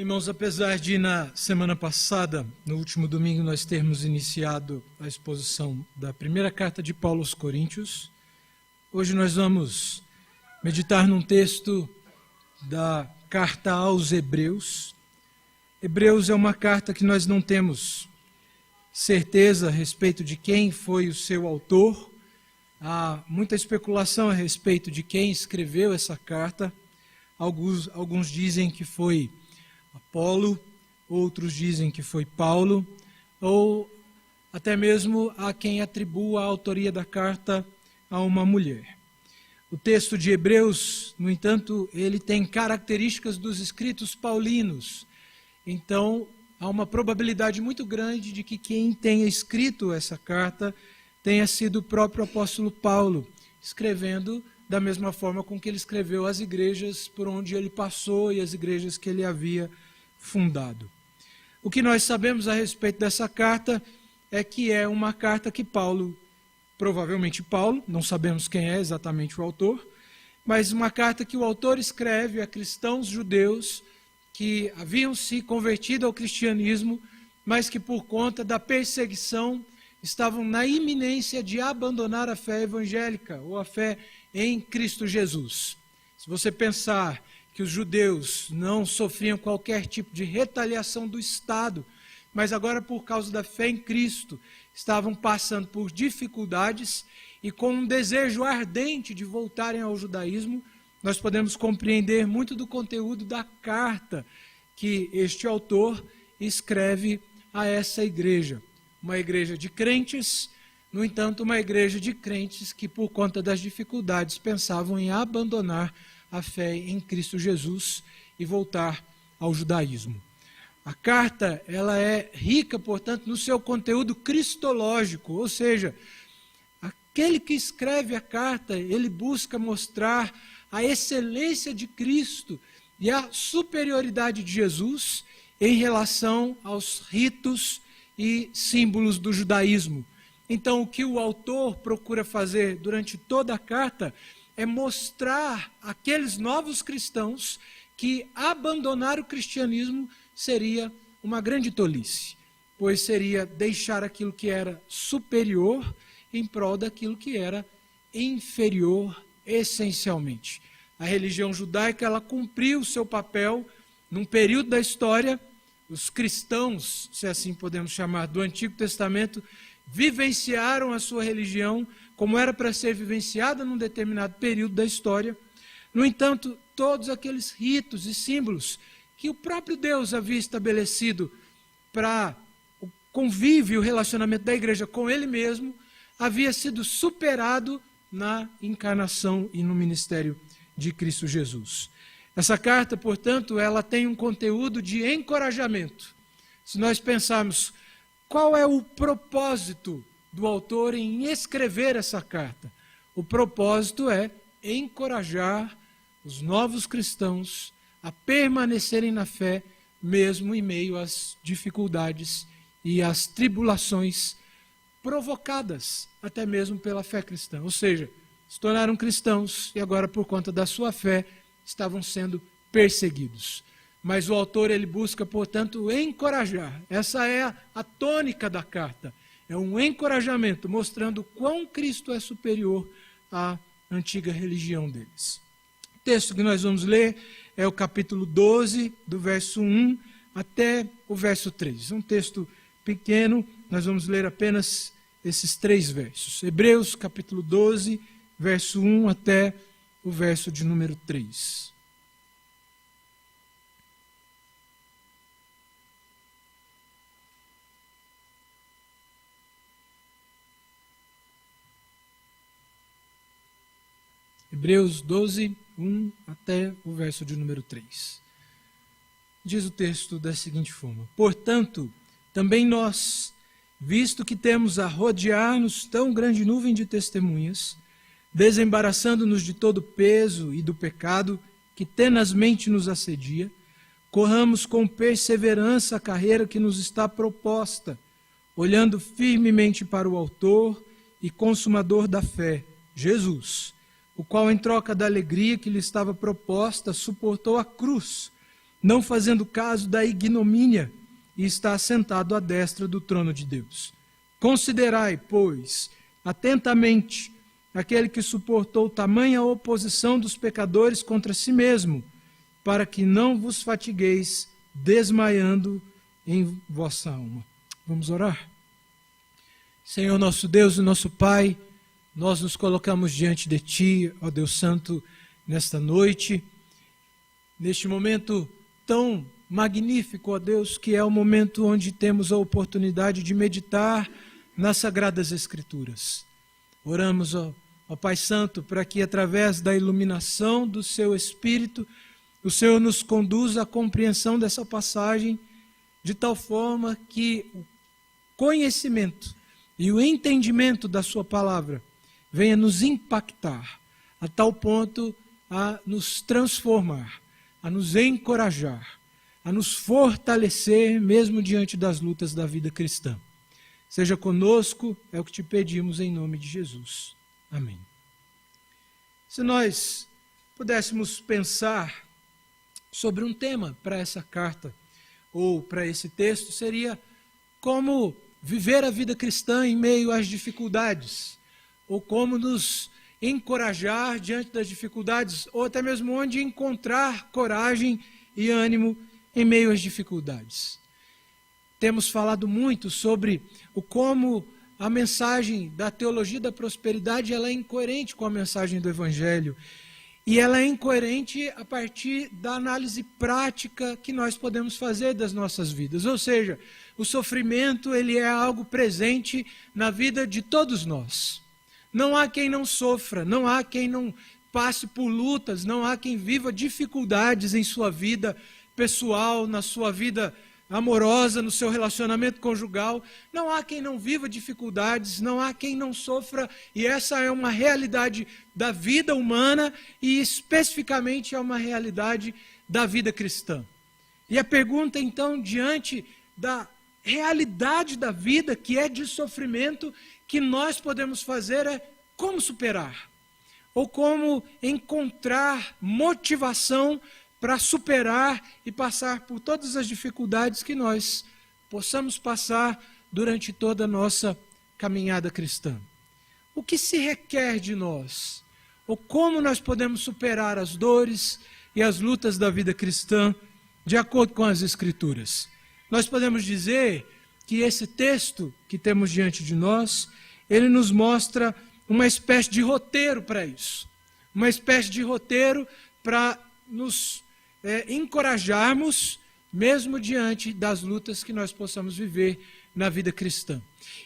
Irmãos, apesar de na semana passada, no último domingo, nós termos iniciado a exposição da primeira carta de Paulo aos Coríntios, hoje nós vamos meditar num texto da carta aos Hebreus. Hebreus é uma carta que nós não temos certeza a respeito de quem foi o seu autor. Há muita especulação a respeito de quem escreveu essa carta. Alguns dizem que foi Apolo, outros dizem que foi Paulo, ou até mesmo há quem atribua a autoria da carta a uma mulher. O texto de Hebreus, no entanto, ele tem características dos escritos paulinos. Então, há uma probabilidade muito grande de que quem tenha escrito essa carta tenha sido o próprio apóstolo Paulo, escrevendo da mesma forma com que ele escreveu as igrejas por onde ele passou e as igrejas que ele havia fundado. O que nós sabemos a respeito dessa carta é que é uma carta que Paulo, provavelmente Paulo, não sabemos quem é exatamente o autor, mas uma carta que o autor escreve a cristãos judeus que haviam se convertido ao cristianismo, mas que por conta da perseguição estavam na iminência de abandonar a fé evangélica ou a fé em Cristo Jesus. Se você pensar que os judeus não sofriam qualquer tipo de retaliação do Estado, mas agora por causa da fé em Cristo estavam passando por dificuldades e com um desejo ardente de voltarem ao judaísmo, nós podemos compreender muito do conteúdo da carta que este autor escreve a essa igreja. Uma igreja de crentes, no entanto, uma igreja de crentes que, por conta das dificuldades, pensavam em abandonar a fé em Cristo Jesus e voltar ao judaísmo. A carta, ela é rica, portanto, no seu conteúdo cristológico, ou seja, aquele que escreve a carta, ele busca mostrar a excelência de Cristo e a superioridade de Jesus em relação aos ritos e símbolos do judaísmo. Então, o que o autor procura fazer durante toda a carta é mostrar àqueles novos cristãos que abandonar o cristianismo seria uma grande tolice, pois seria deixar aquilo que era superior em prol daquilo que era inferior essencialmente. A religião judaica, ela cumpriu o seu papel num período da história. Os cristãos, se assim podemos chamar, do Antigo Testamento, vivenciaram a sua religião como era para ser vivenciada num determinado período da história. No entanto, todos aqueles ritos e símbolos que o próprio Deus havia estabelecido para o convívio e o relacionamento da igreja com Ele mesmo, havia sido superado na encarnação e no ministério de Cristo Jesus. Essa carta, portanto, ela tem um conteúdo de encorajamento. Se nós pensarmos qual é o propósito do autor em escrever essa carta, o propósito é encorajar os novos cristãos a permanecerem na fé, mesmo em meio às dificuldades e às tribulações provocadas até mesmo pela fé cristã. Ou seja, se tornaram cristãos e agora, por conta da sua fé, estavam sendo perseguidos. Mas o autor, ele busca, portanto, encorajar. Essa é a tônica da carta. É um encorajamento, mostrando quão Cristo é superior à antiga religião deles. O texto que nós vamos ler é o capítulo 12, do verso 1 até o verso 3. É um texto pequeno, nós vamos ler apenas esses 3 versos. Hebreus, capítulo 12, verso 1 até o verso de número 3. Hebreus 12, 1 até o verso de número 3. Diz o texto da seguinte forma: Portanto, também nós, visto que temos a rodear-nos tão grande nuvem de testemunhas, desembaraçando-nos de todo o peso e do pecado que tenazmente nos assedia, corramos com perseverança a carreira que nos está proposta, olhando firmemente para o autor e consumador da fé, Jesus, o qual, em troca da alegria que lhe estava proposta, suportou a cruz, não fazendo caso da ignomínia, e está assentado à destra do trono de Deus. Considerai, pois, atentamente aquele que suportou tamanha oposição dos pecadores contra si mesmo, para que não vos fatigueis desmaiando em vossa alma. Vamos orar? Senhor nosso Deus e nosso Pai, nós nos colocamos diante de Ti, ó Deus Santo, nesta noite, neste momento tão magnífico, ó Deus, que é o momento onde temos a oportunidade de meditar nas Sagradas Escrituras. Oramos, ó Pai Santo, para que através da iluminação do Seu Espírito, o Senhor nos conduza à compreensão dessa passagem, de tal forma que o conhecimento e o entendimento da Sua palavra venha nos impactar, a tal ponto a nos transformar, a nos encorajar, a nos fortalecer mesmo diante das lutas da vida cristã. Seja conosco, é o que te pedimos em nome de Jesus. Amém. Se nós pudéssemos pensar sobre um tema para essa carta, ou para esse texto, seria como viver a vida cristã em meio às dificuldades, ou como nos encorajar diante das dificuldades, ou até mesmo onde encontrar coragem e ânimo em meio às dificuldades. Temos falado muito sobre o como a mensagem da teologia da prosperidade ela é incoerente com a mensagem do Evangelho. E ela é incoerente a partir da análise prática que nós podemos fazer das nossas vidas. Ou seja, o sofrimento ele é algo presente na vida de todos nós. Não há quem não sofra, não há quem não passe por lutas, não há quem viva dificuldades em sua vida pessoal, na sua vida amorosa, no seu relacionamento conjugal. Não há quem não viva dificuldades, não há quem não sofra, e essa é uma realidade da vida humana e especificamente é uma realidade da vida cristã. E a pergunta então, diante da realidade da vida, que é de sofrimento, que nós podemos fazer é como superar, ou como encontrar motivação para superar e passar por todas as dificuldades que nós possamos passar durante toda a nossa caminhada cristã. O que se requer de nós? Ou como nós podemos superar as dores e as lutas da vida cristã de acordo com as Escrituras? Nós podemos dizer que esse texto que temos diante de nós, ele nos mostra uma espécie de roteiro para isso. Uma espécie de roteiro para nos encorajarmos, mesmo diante das lutas que nós possamos viver na vida cristã.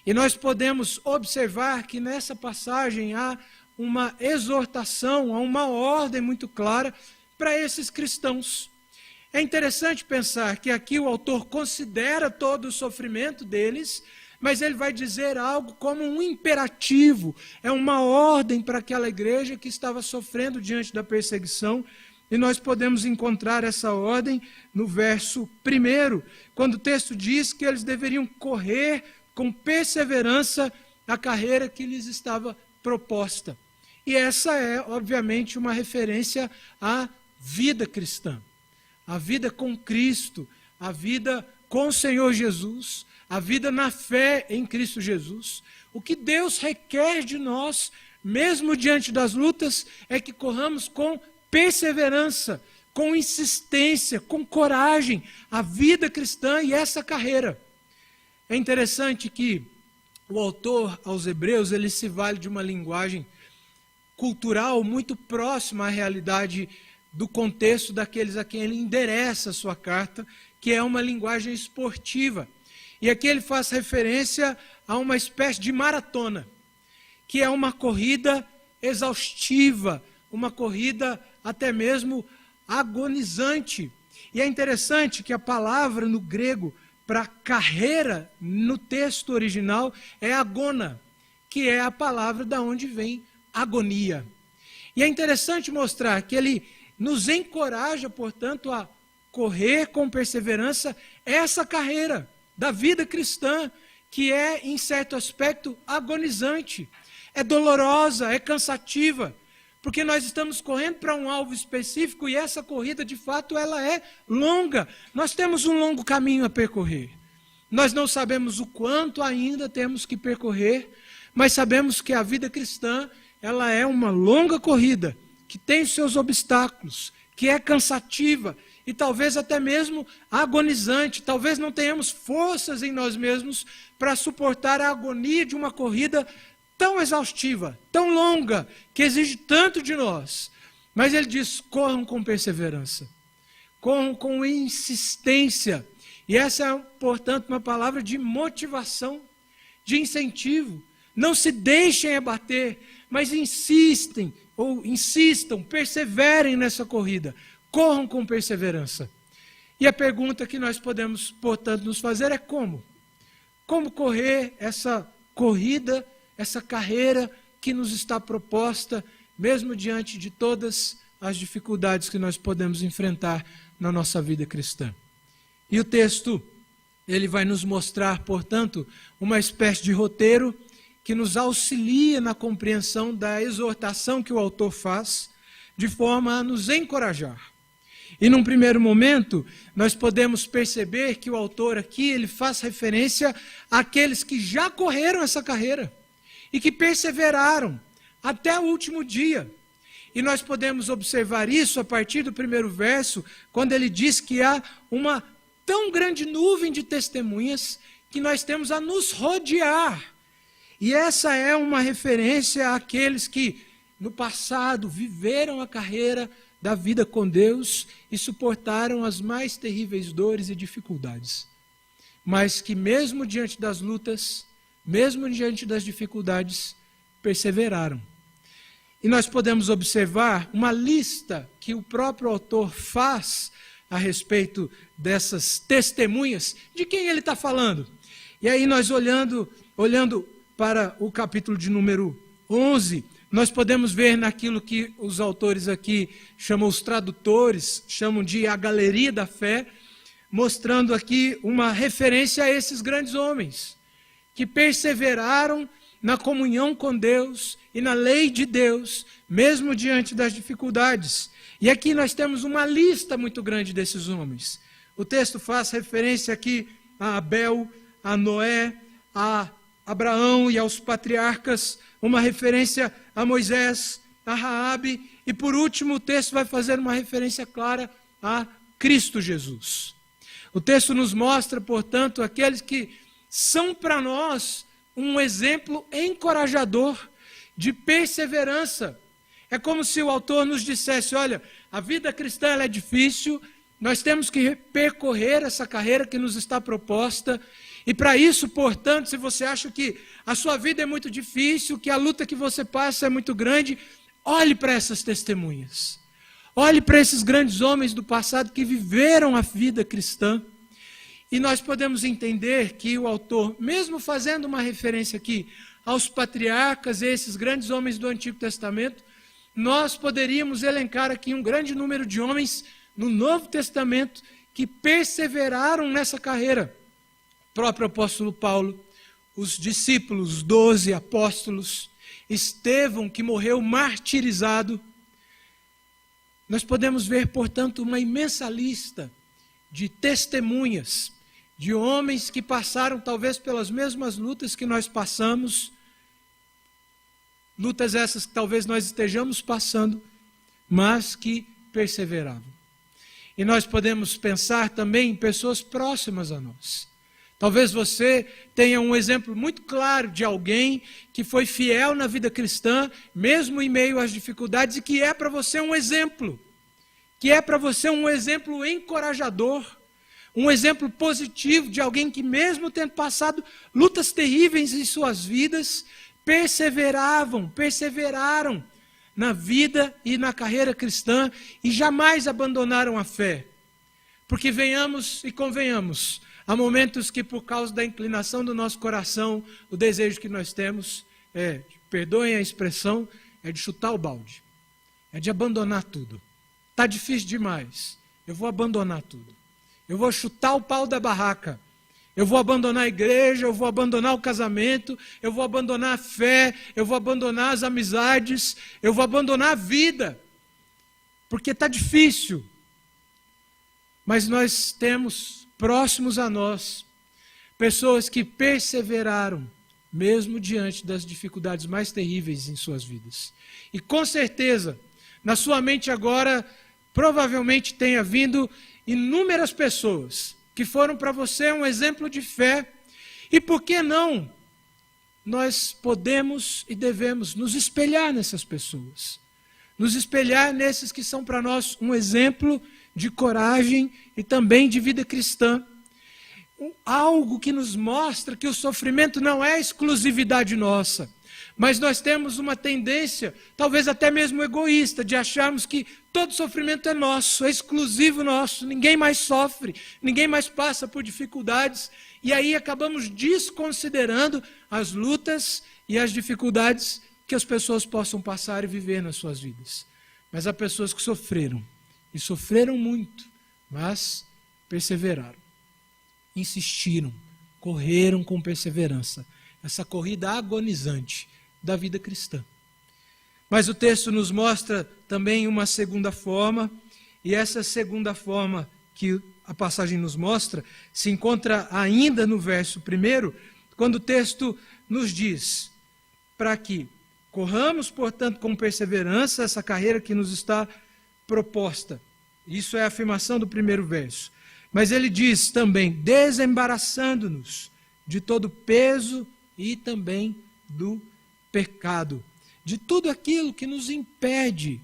E nós podemos observar que nessa passagem há uma exortação, há uma ordem muito clara para esses cristãos. É interessante pensar que aqui o autor considera todo o sofrimento deles, mas ele vai dizer algo como um imperativo, é uma ordem para aquela igreja que estava sofrendo diante da perseguição. E nós podemos encontrar essa ordem no verso 1, quando o texto diz que eles deveriam correr com perseverança a carreira que lhes estava proposta. E essa é, obviamente, uma referência à vida cristã, a vida com Cristo, a vida com o Senhor Jesus, a vida na fé em Cristo Jesus. O que Deus requer de nós, mesmo diante das lutas, é que corramos com perseverança, com insistência, com coragem, a vida cristã e essa carreira. É interessante que o autor aos Hebreus, ele se vale de uma linguagem cultural muito próxima à realidade do contexto daqueles a quem ele endereça a sua carta, que é uma linguagem esportiva. E aqui ele faz referência a uma espécie de maratona, que é uma corrida exaustiva, uma corrida até mesmo agonizante. E é interessante que a palavra no grego para carreira, no texto original, é agona, que é a palavra da onde vem agonia. E é interessante mostrar que ele nos encoraja, portanto, a correr com perseverança essa carreira da vida cristã, que é, em certo aspecto, agonizante, é dolorosa, é cansativa, porque nós estamos correndo para um alvo específico e essa corrida, de fato, ela é longa. Nós temos um longo caminho a percorrer. Nós não sabemos o quanto ainda temos que percorrer, mas sabemos que a vida cristã, ela é uma longa corrida, que tem os seus obstáculos, que é cansativa e talvez até mesmo agonizante. Talvez não tenhamos forças em nós mesmos para suportar a agonia de uma corrida tão exaustiva, tão longa, que exige tanto de nós. Mas ele diz, corram com perseverança, corram com insistência. E essa é, portanto, uma palavra de motivação, de incentivo. Não se deixem abater, mas insistam, perseverem nessa corrida. Corram com perseverança. E a pergunta que nós podemos, portanto, nos fazer é como? Como correr essa corrida, essa carreira que nos está proposta, mesmo diante de todas as dificuldades que nós podemos enfrentar na nossa vida cristã. E o texto, ele vai nos mostrar, portanto, uma espécie de roteiro que nos auxilia na compreensão da exortação que o autor faz, de forma a nos encorajar. E num primeiro momento, nós podemos perceber que o autor aqui, ele faz referência àqueles que já correram essa carreira e que perseveraram até o último dia. E nós podemos observar isso a partir do primeiro verso, quando ele diz que há uma tão grande nuvem de testemunhas que nós temos a nos rodear. E essa é uma referência àqueles que no passado viveram a carreira da vida com Deus e suportaram as mais terríveis dores e dificuldades. Mas que mesmo diante das lutas, mesmo diante das dificuldades, perseveraram. E nós podemos observar uma lista que o próprio autor faz a respeito dessas testemunhas. De quem ele está falando? E aí nós olhando para o capítulo de número 11, nós podemos ver naquilo que os autores aqui chamam, os tradutores, chamam de a galeria da fé, mostrando aqui uma referência a esses grandes homens, que perseveraram na comunhão com Deus e na lei de Deus, mesmo diante das dificuldades. E aqui nós temos uma lista muito grande desses homens. O texto faz referência aqui a Abel, a Noé, a Abraão e aos patriarcas, uma referência a Moisés, a Raabe, e por último o texto vai fazer uma referência clara a Cristo Jesus. O texto nos mostra, portanto, aqueles que são para nós um exemplo encorajador de perseverança. É como se o autor nos dissesse, olha, a vida cristã ela é difícil, nós temos que percorrer essa carreira que nos está proposta, e para isso, portanto, se você acha que a sua vida é muito difícil, que a luta que você passa é muito grande, olhe para essas testemunhas. Olhe para esses grandes homens do passado que viveram a vida cristã. E nós podemos entender que o autor, mesmo fazendo uma referência aqui aos patriarcas, esses grandes homens do Antigo Testamento, nós poderíamos elencar aqui um grande número de homens no Novo Testamento que perseveraram nessa carreira. O próprio apóstolo Paulo, os discípulos, os 12 apóstolos, Estevão, que morreu martirizado. Nós podemos ver, portanto, uma imensa lista de testemunhas, de homens que passaram talvez pelas mesmas lutas que nós passamos, lutas essas que talvez nós estejamos passando, mas que perseveravam. E nós podemos pensar também em pessoas próximas a nós. Talvez você tenha um exemplo muito claro de alguém que foi fiel na vida cristã, mesmo em meio às dificuldades, e que é para você um exemplo. Que é para você um exemplo encorajador, um exemplo positivo de alguém que mesmo tendo passado lutas terríveis em suas vidas, perseveraram na vida e na carreira cristã e jamais abandonaram a fé. Porque venhamos e convenhamos, há momentos que por causa da inclinação do nosso coração, o desejo que nós temos é, perdoem a expressão, é de chutar o balde, é de abandonar tudo. Está difícil demais, eu vou abandonar tudo. Eu vou chutar o pau da barraca. Eu vou abandonar a igreja, eu vou abandonar o casamento, eu vou abandonar a fé, eu vou abandonar as amizades, eu vou abandonar a vida, porque está difícil. Mas nós temos próximos a nós pessoas que perseveraram, mesmo diante das dificuldades mais terríveis em suas vidas. E com certeza, na sua mente agora, provavelmente tenha vindo inúmeras pessoas que foram para você um exemplo de fé. E por que não? Nós podemos e devemos nos espelhar nessas pessoas. Nos espelhar nesses que são para nós um exemplo de coragem e também de vida cristã. Algo que nos mostra que o sofrimento não é exclusividade nossa, mas nós temos uma tendência, talvez até mesmo egoísta, de acharmos que todo sofrimento é nosso, é exclusivo nosso, ninguém mais sofre, ninguém mais passa por dificuldades, e aí acabamos desconsiderando as lutas e as dificuldades que as pessoas possam passar e viver nas suas vidas. Mas há pessoas que sofreram, e sofreram muito, mas perseveraram, insistiram, correram com perseverança, essa corrida agonizante da vida cristã. Mas o texto nos mostra também uma segunda forma, e essa segunda forma que a passagem nos mostra se encontra ainda no verso 1, quando o texto nos diz para que corramos, portanto, com perseverança essa carreira que nos está proposta. Isso é a afirmação do primeiro verso. Mas ele diz também, desembaraçando-nos de todo peso e também do pecado, de tudo aquilo que nos impede,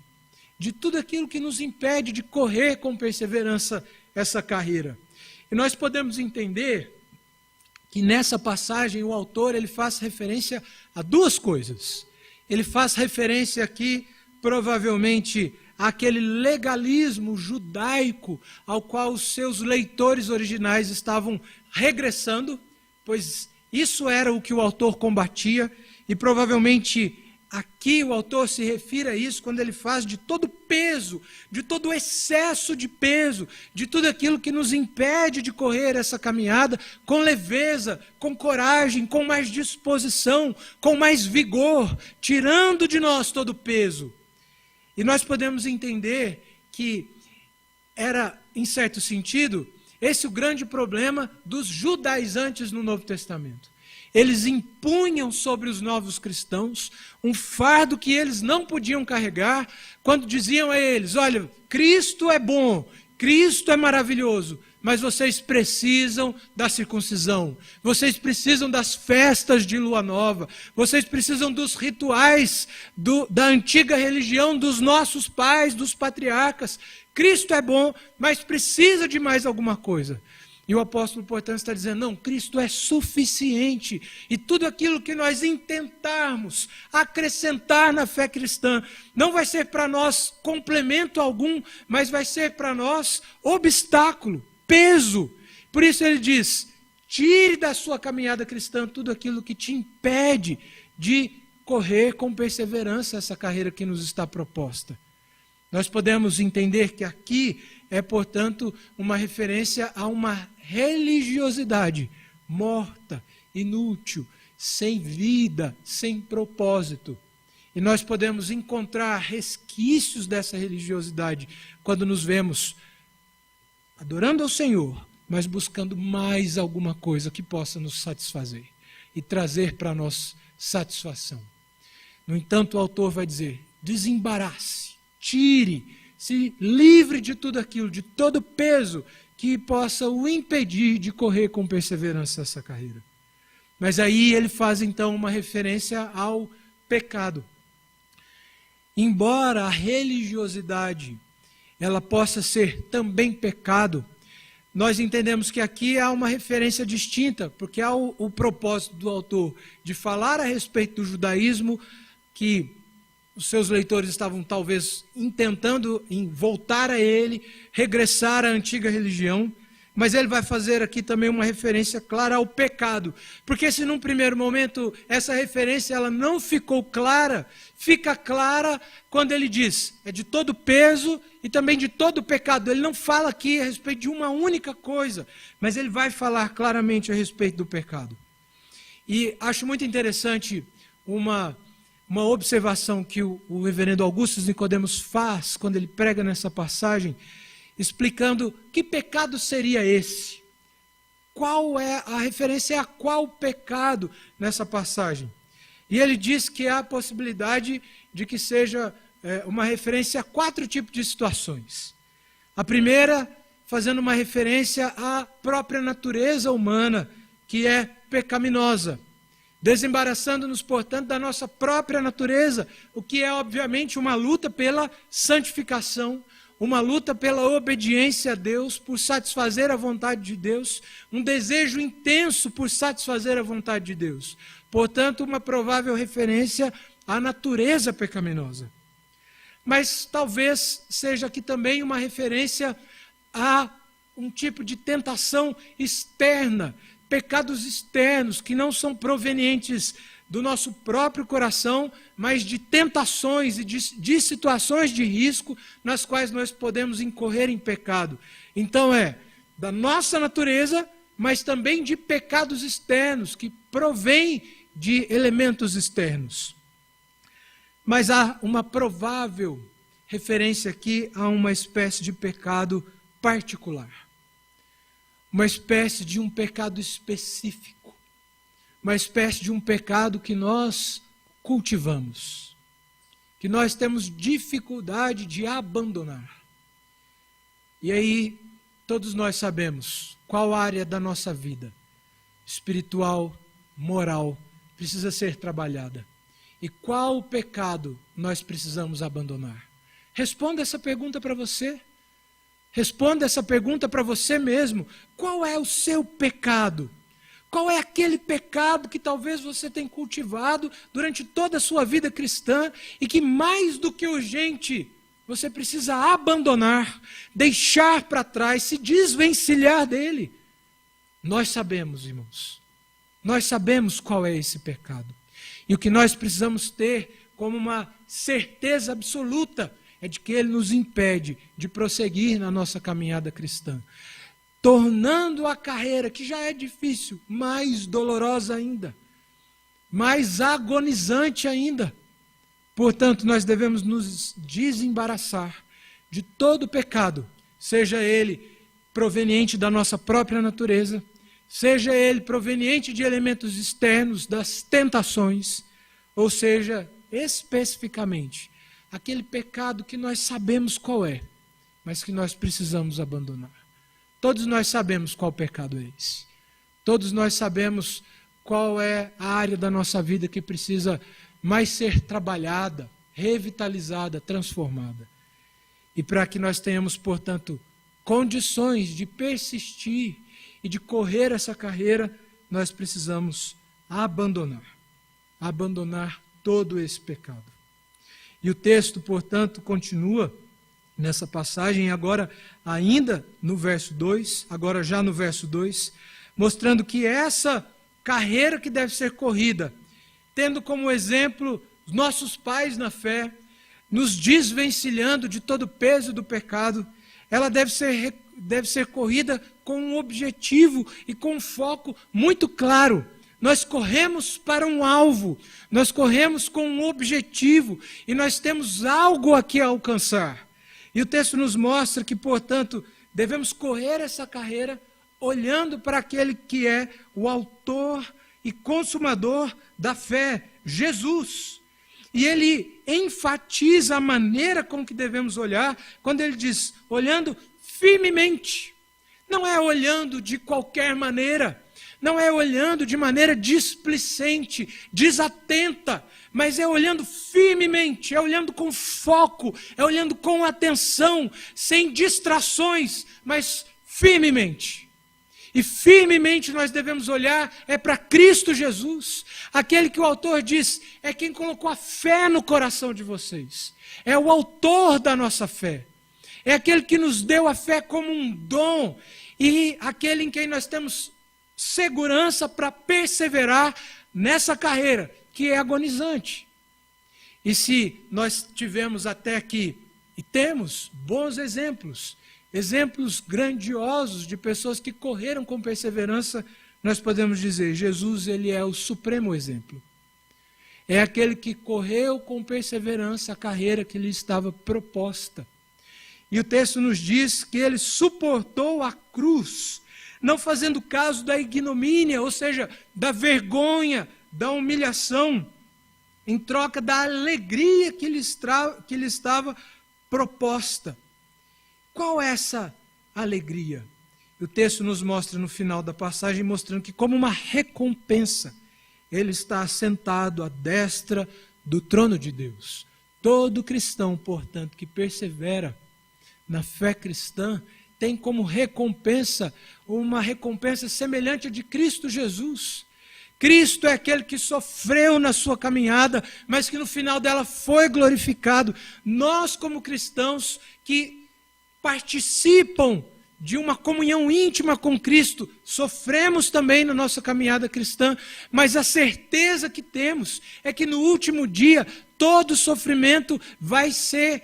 de correr com perseverança essa carreira. E nós podemos entender que nessa passagem o autor ele faz referência a duas coisas. Ele faz referência aqui, provavelmente, àquele legalismo judaico ao qual os seus leitores originais estavam regressando, pois isso era o que o autor combatia, e provavelmente aqui o autor se refere a isso quando ele faz de todo peso, de todo excesso de peso, de tudo aquilo que nos impede de correr essa caminhada com leveza, com coragem, com mais disposição, com mais vigor, tirando de nós todo o peso. E nós podemos entender que era, em certo sentido, esse o grande problema dos judaizantes no Novo Testamento. Eles impunham sobre os novos cristãos um fardo que eles não podiam carregar, quando diziam a eles, olha, Cristo é bom, Cristo é maravilhoso, mas vocês precisam da circuncisão, vocês precisam das festas de lua nova, vocês precisam dos rituais da antiga religião dos nossos pais, dos patriarcas. Cristo é bom, mas precisa de mais alguma coisa. E o apóstolo, portanto, está dizendo, não, Cristo é suficiente. E tudo aquilo que nós intentarmos acrescentar na fé cristã, não vai ser para nós complemento algum, mas vai ser para nós obstáculo, peso. Por isso ele diz, tire da sua caminhada cristã tudo aquilo que te impede de correr com perseverança essa carreira que nos está proposta. Nós podemos entender que aqui é, portanto, uma referência a uma religiosidade morta, inútil, sem vida, sem propósito. E nós podemos encontrar resquícios dessa religiosidade quando nos vemos adorando ao Senhor, mas buscando mais alguma coisa que possa nos satisfazer e trazer para nós satisfação. No entanto, o autor vai dizer, desembarace, tire, se livre de tudo aquilo, de todo peso que possa o impedir de correr com perseverança essa carreira. Mas aí ele faz então uma referência ao pecado. Embora a religiosidade ela possa ser também pecado, nós entendemos que aqui há uma referência distinta, porque há o propósito do autor de falar a respeito do judaísmo, que os seus leitores estavam talvez intentando em voltar a ele, regressar à antiga religião, Mas ele vai fazer aqui também uma referência clara ao pecado. Porque se num primeiro momento essa referência ela não ficou clara, fica clara quando ele diz, é de todo peso e também de todo pecado. Ele não fala aqui a respeito de uma única coisa, mas ele vai falar claramente a respeito do pecado. E acho muito interessante uma observação que o reverendo Augusto Nicodemos faz quando ele prega nessa passagem, explicando que pecado seria esse. Qual é a referência a qual pecado nessa passagem? E ele diz que há a possibilidade de que seja uma referência a 4 tipos de situações. A primeira, fazendo uma referência à própria natureza humana, que é pecaminosa, desembaraçando-nos, portanto, da nossa própria natureza, o que é, obviamente, uma luta pela santificação, uma luta pela obediência a Deus, por satisfazer a vontade de Deus, um desejo intenso por satisfazer a vontade de Deus. Portanto, uma provável referência à natureza pecaminosa. Mas talvez seja aqui também uma referência a um tipo de tentação externa, pecados externos que não são provenientes do nosso próprio coração, mas de tentações e de situações de risco nas quais nós podemos incorrer em pecado. Então da nossa natureza, mas também de pecados externos que provêm de elementos externos. Mas há uma provável referência aqui a uma espécie de pecado particular. Uma espécie de um pecado específico. Uma espécie de um pecado que nós cultivamos. Que nós temos dificuldade de abandonar. E aí, todos nós sabemos qual área da nossa vida, espiritual, moral, precisa ser trabalhada. E qual pecado nós precisamos abandonar? Responda essa pergunta para você. Responda essa pergunta para você mesmo. Qual é o seu pecado? Qual é aquele pecado que talvez você tenha cultivado durante toda a sua vida cristã e que mais do que urgente você precisa abandonar, deixar para trás, se desvencilhar dele? Nós sabemos, irmãos. Nós sabemos qual é esse pecado. E o que nós precisamos ter como uma certeza absoluta é de que ele nos impede de prosseguir na nossa caminhada cristã, tornando a carreira, que já é difícil, mais dolorosa ainda, mais agonizante ainda. Portanto, nós devemos nos desembaraçar de todo pecado, seja ele proveniente da nossa própria natureza, seja ele proveniente de elementos externos, das tentações, ou seja, especificamente, aquele pecado que nós sabemos qual é, mas que nós precisamos abandonar. Todos nós sabemos qual pecado é esse. Todos nós sabemos qual é a área da nossa vida que precisa mais ser trabalhada, revitalizada, transformada. E para que nós tenhamos, portanto, condições de persistir e de correr essa carreira, nós precisamos abandonar todo esse pecado. E o texto, portanto, continua nessa passagem, agora ainda no verso 2, agora já no verso 2, mostrando que essa carreira que deve ser corrida, tendo como exemplo os nossos pais na fé, nos desvencilhando de todo o peso do pecado, ela deve ser corrida com um objetivo e com um foco muito claro. Nós corremos para um alvo, nós corremos com um objetivo e nós temos algo aqui a alcançar. E o texto nos mostra que, portanto, devemos correr essa carreira olhando para aquele que é o autor e consumador da fé, Jesus. E ele enfatiza a maneira com que devemos olhar quando ele diz, olhando firmemente. Não é olhando de qualquer maneira, não é olhando de maneira displicente, desatenta, mas é olhando firmemente, é olhando com foco, é olhando com atenção, sem distrações, mas firmemente. E firmemente nós devemos olhar para Cristo Jesus, aquele que o autor diz, é quem colocou a fé no coração de vocês, é o autor da nossa fé, é aquele que nos deu a fé como um dom, e aquele em quem nós temos segurança para perseverar nessa carreira, que é agonizante. E se nós tivemos até aqui, e temos bons exemplos grandiosos de pessoas que correram com perseverança, nós podemos dizer, Jesus, ele é o supremo exemplo. É aquele que correu com perseverança a carreira que lhe estava proposta. E o texto nos diz que ele suportou a cruz, não fazendo caso da ignomínia, ou seja, da vergonha, da humilhação, em troca da alegria que lhe estava proposta. Qual é essa alegria? O texto nos mostra no final da passagem, mostrando que como uma recompensa, ele está assentado à destra do trono de Deus. Todo cristão, portanto, que persevera na fé cristã, tem como recompensa uma recompensa semelhante à de Cristo Jesus. Cristo é aquele que sofreu na sua caminhada, mas que no final dela foi glorificado. Nós, como cristãos que participam de uma comunhão íntima com Cristo, sofremos também na nossa caminhada cristã, mas a certeza que temos é que no último dia todo sofrimento vai ser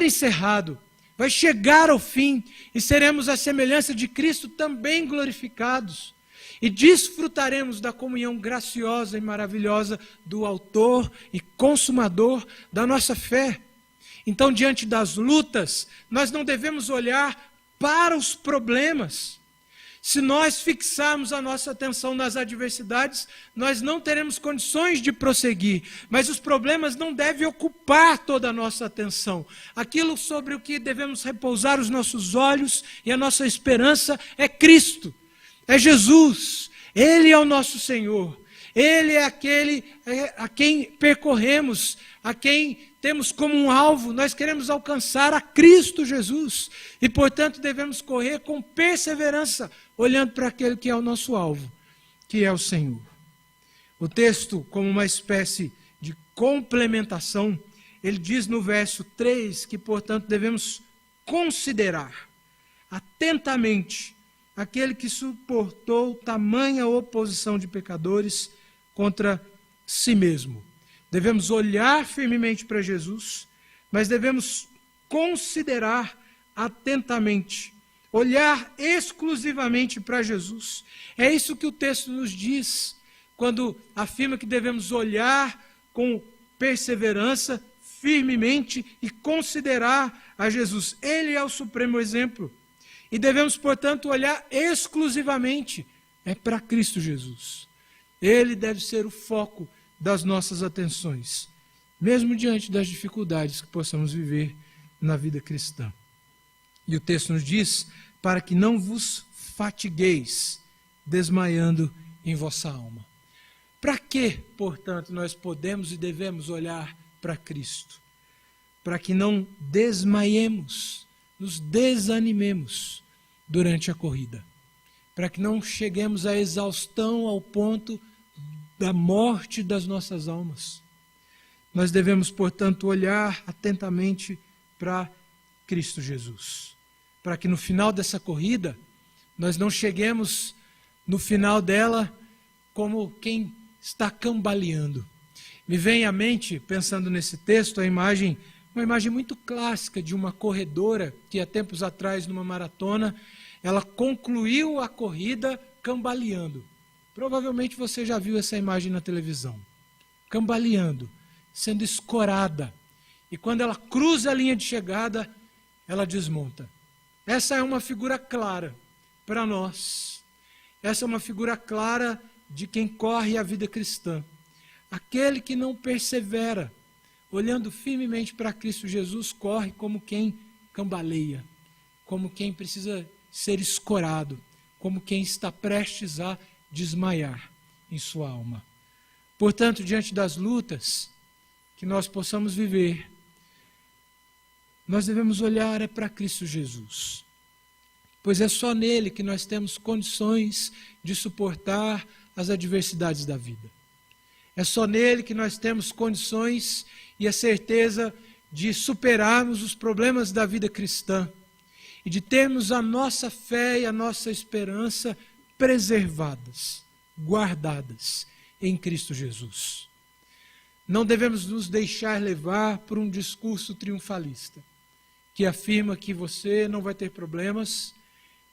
encerrado, vai chegar ao fim, e seremos à semelhança de Cristo também glorificados, e desfrutaremos da comunhão graciosa e maravilhosa do autor e consumador da nossa fé. Então, diante das lutas, nós não devemos olhar para os problemas. Se nós fixarmos a nossa atenção nas adversidades, nós não teremos condições de prosseguir. Mas os problemas não devem ocupar toda a nossa atenção. Aquilo sobre o que devemos repousar os nossos olhos e a nossa esperança é Cristo, é Jesus. Ele é o nosso Senhor. Ele é aquele a quem percorremos, a quem temos como um alvo. Nós queremos alcançar a Cristo Jesus e, portanto, devemos correr com perseverança, olhando para aquele que é o nosso alvo, que é o Senhor. O texto, como uma espécie de complementação, ele diz no verso 3 que, portanto, devemos considerar atentamente aquele que suportou tamanha oposição de pecadores contra si mesmo. Devemos olhar firmemente para Jesus, mas devemos considerar atentamente, olhar exclusivamente para Jesus. É isso que o texto nos diz, quando afirma que devemos olhar com perseverança, firmemente, e considerar a Jesus. Ele é o supremo exemplo. E devemos, portanto, olhar exclusivamente para Cristo Jesus. Ele deve ser o foco das nossas atenções, mesmo diante das dificuldades que possamos viver na vida cristã. E o texto nos diz, para que não vos fatigueis, desmaiando em vossa alma. Para que, portanto, nós podemos e devemos olhar para Cristo? Para que não desmaiemos, nos desanimemos durante a corrida. Para que não cheguemos à exaustão ao ponto da morte das nossas almas. Nós devemos, portanto, olhar atentamente para Cristo Jesus. Para que no final dessa corrida, nós não cheguemos no final dela como quem está cambaleando. Me vem à mente, pensando nesse texto, uma imagem muito clássica de uma corredora que há tempos atrás, numa maratona, ela concluiu a corrida cambaleando. Provavelmente você já viu essa imagem na televisão. Cambaleando, sendo escorada. E quando ela cruza a linha de chegada, ela desmonta. Essa é uma figura clara para nós. Essa é uma figura clara de quem corre a vida cristã. Aquele que não persevera, olhando firmemente para Cristo Jesus, corre como quem cambaleia, como quem precisa ser escorado, como quem está prestes a desmaiar em sua alma. Portanto, diante das lutas que nós possamos viver, nós devemos olhar para Cristo Jesus, pois é só nele que nós temos condições de suportar as adversidades da vida. É só nele que nós temos condições e a certeza de superarmos os problemas da vida cristã. e de termos a nossa fé e a nossa esperança preservadas, guardadas em Cristo Jesus. Não devemos nos deixar levar por um discurso triunfalista, que afirma que você não vai ter problemas,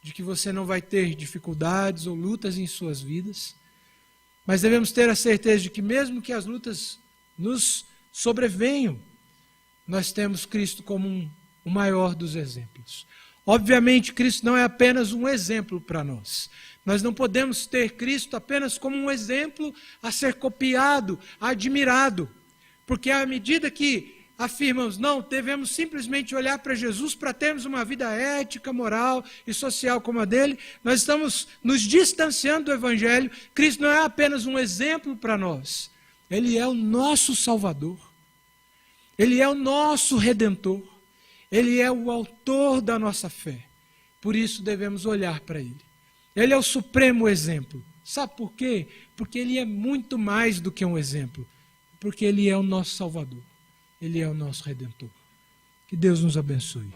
de que você não vai ter dificuldades ou lutas em suas vidas, mas devemos ter a certeza de que mesmo que as lutas nos sobrevenham, nós temos Cristo como o maior dos exemplos. Obviamente, Cristo não é apenas um exemplo para nós. Nós não podemos ter Cristo apenas como um exemplo a ser copiado, admirado, porque à medida que afirmamos, não, devemos simplesmente olhar para Jesus para termos uma vida ética, moral e social como a dele, nós estamos nos distanciando do Evangelho. Cristo não é apenas um exemplo para nós, Ele é o nosso Salvador, Ele é o nosso Redentor, Ele é o autor da nossa fé. Por isso devemos olhar para Ele. Ele é o supremo exemplo. Sabe por quê? Porque Ele é muito mais do que um exemplo, porque Ele é o nosso Salvador. Ele é o nosso Redentor. Que Deus nos abençoe.